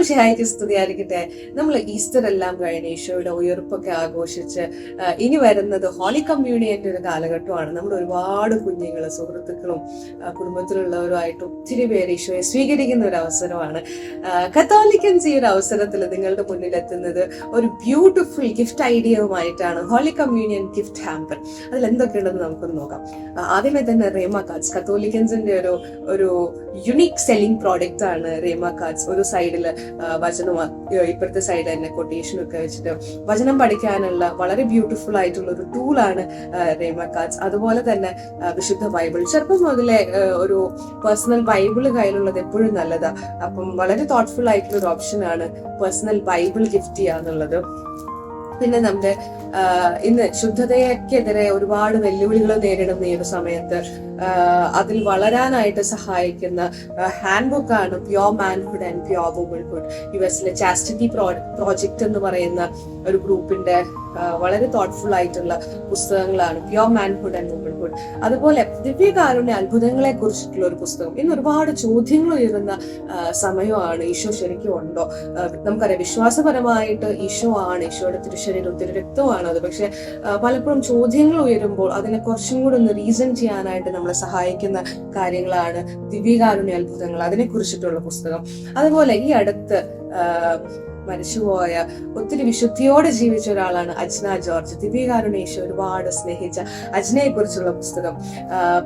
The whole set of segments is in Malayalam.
ഈശോമിശിഹായ്ക്ക് സ്തുതിയായിരിക്കട്ടെ. നമ്മൾ ഈസ്റ്റർ എല്ലാം കഴിഞ്ഞ് ഈശോയുടെ ഉയർപ്പൊക്കെ ആഘോഷിച്ച് ഇനി വരുന്നത് ഹോളി കമ്മ്യൂണിയന്റെ ഒരു കാലഘട്ടമാണ്. നമ്മൾ ഒരുപാട് കുഞ്ഞുങ്ങൾ, സുഹൃത്തുക്കളും കുടുംബത്തിലുള്ളവരുമായിട്ട് ഒത്തിരി പേര് ഈശോയെ സ്വീകരിക്കുന്ന ഒരു അവസരമാണ്. കത്തോലിക്കൻസ് ഈ ഒരു അവസരത്തിൽ നിങ്ങളുടെ മുന്നിലെത്തുന്നത് ഒരു ബ്യൂട്ടിഫുൾ ഗിഫ്റ്റ് ഐഡിയയുമായിട്ടാണ്. Holy communion gift hamper. അതിൽ എന്തൊക്കെയുണ്ടെന്ന് നമുക്കൊന്ന് നോക്കാം. ആദ്യമേ തന്നെ റേമ കാർഡ്സ്, കത്തോലിക്കൻസിന്റെ ഒരു യുണീക് സെല്ലിംഗ് പ്രോഡക്റ്റ് ആണ് റേമ കാർഡ്സ്. ഒരു സൈഡില് വചനം, ഇപ്പുറത്തെ സൈഡ് തന്നെ കൊട്ടേഷൻ ഒക്കെ വെച്ചിട്ട് വചനം പഠിക്കാനുള്ള വളരെ ബ്യൂട്ടിഫുൾ ആയിട്ടുള്ള ഒരു ടൂളാണ് റേമ കാർഡ്സ്. അതുപോലെ തന്നെ വിശുദ്ധ ബൈബിൾ, ചെറുപ്പം മുതലേ ഒരു പേഴ്സണൽ ബൈബിൾ കയ്യിലുള്ളത് എപ്പോഴും നല്ലതാ. അപ്പം വളരെ തോട്ട്ഫുൾ ആയിട്ടുള്ള ഒരു ഓപ്ഷൻ ആണ് പേഴ്സണൽ ബൈബിൾ ഗിഫ്റ്റ് ചെയ്യാന്നുള്ളത്. പിന്നെ നമ്മുടെ ഇന്ന് ശുദ്ധതയ്ക്കെതിരെ ഒരുപാട് വെല്ലുവിളികൾ നേരിടുന്ന ഈ ഒരു സമയത്ത് അതിൽ വളരാനായിട്ട് സഹായിക്കുന്ന ഹാൻഡ് ബുക്കാണ് pure manhood and pure womanhood. യുഎസിലെ ചാസ്റ്റിറ്റി പ്രോജക്റ്റ് എന്ന് പറയുന്ന ഒരു ഗ്രൂപ്പിന്റെ വളരെ തോട്ട്ഫുൾ ആയിട്ടുള്ള പുസ്തകങ്ങളാണ് പ്യോർ മാൻഹുഡ് ആൻഡ് വുമൻഹുഡ്. അതുപോലെ ദിവ്യകാരുണ്യ അത്ഭുതങ്ങളെ കുറിച്ചിട്ടുള്ള ഒരു പുസ്തകം. ഇന്ന് ഒരുപാട് ചോദ്യങ്ങൾ ഉയരുന്ന സമയമാണ്. ഈശോ ശരിക്കും ഉണ്ടോ? നമുക്കറിയാം, വിശ്വാസപരമായിട്ട് ഈശോ ആണ്, ഈശോയുടെ തിരുശരീരവും തിരുരക്തവുമാണ് അത്. പക്ഷെ പലപ്പോഴും ചോദ്യങ്ങൾ ഉയരുമ്പോൾ അതിനെ കുറച്ചും കൂടെ ഒന്ന് റീസൺ ചെയ്യാനായിട്ട് നമ്മളെ സഹായിക്കുന്ന കാര്യങ്ങളാണ് ദിവ്യകാരുണ്യ അത്ഭുതങ്ങൾ, അതിനെ കുറിച്ചിട്ടുള്ള പുസ്തകം. അതുപോലെ ഈ അടുത്ത് മരിച്ചുപോയ, ഒത്തിരി വിശുദ്ധിയോടെ ജീവിച്ച ഒരാളാണ് അജ്ന ജോർജ്. ദിവ്യകാരുണ്യ ഈശോ ഒരുപാട് സ്നേഹിച്ച അജ്നയെ കുറിച്ചുള്ള പുസ്തകം.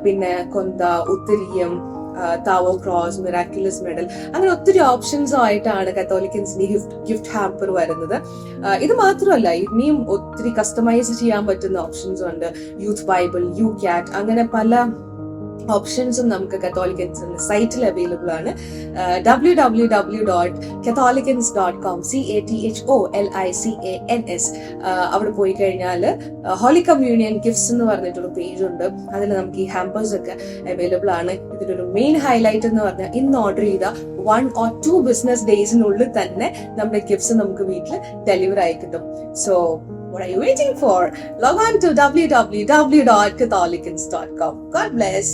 പിന്നെ കൊന്ത, ഉത്തരീയം, താവോ ക്രോസ്, മിറാക്കുലസ് മെഡൽ, അങ്ങനെ ഒത്തിരി ഓപ്ഷൻസും ആയിട്ടാണ് കത്തോലിക്കൻസിന്റെ ഗിഫ്റ്റ് ഹാമ്പർ വരുന്നത്. ഇത് മാത്രമല്ല, ഇനിയും ഒത്തിരി കസ്റ്റമൈസ് ചെയ്യാൻ പറ്റുന്ന ഓപ്ഷൻസ് ഉണ്ട്. യൂത്ത് ബൈബിൾ, യു ക്യാറ്റ്, അങ്ങനെ പല ഓപ്ഷൻസും നമുക്ക് കത്തോലിക്കൻസിന്റെ സൈറ്റിൽ അവൈലബിൾ ആണ്. www.catholicans.com CATHOLICANS. അവിടെ പോയി കഴിഞ്ഞാൽ ഹോളി കമ്മ്യൂണിയൻ ഗിഫ്റ്റ്സ് എന്ന് പറഞ്ഞിട്ടൊരു പേജ് ഉണ്ട്. അതിൽ നമുക്ക് ഈ ഹാമ്പേഴ്സ് ഒക്കെ അവൈലബിൾ ആണ്. ഇതിലൊരു മെയിൻ ഹൈലൈറ്റ് എന്ന് പറഞ്ഞാൽ ഇന്ന് ഓർഡർ ചെയ്ത 1 or 2 ബിസിനസ് ഡേയ്സിനുള്ളിൽ തന്നെ നമ്മുടെ ഗിഫ്റ്റ്സ് നമുക്ക് വീട്ടിൽ ഡെലിവർ ആയി കിട്ടും. So what are you waiting for? Log on to www.catholicans.com. God bless.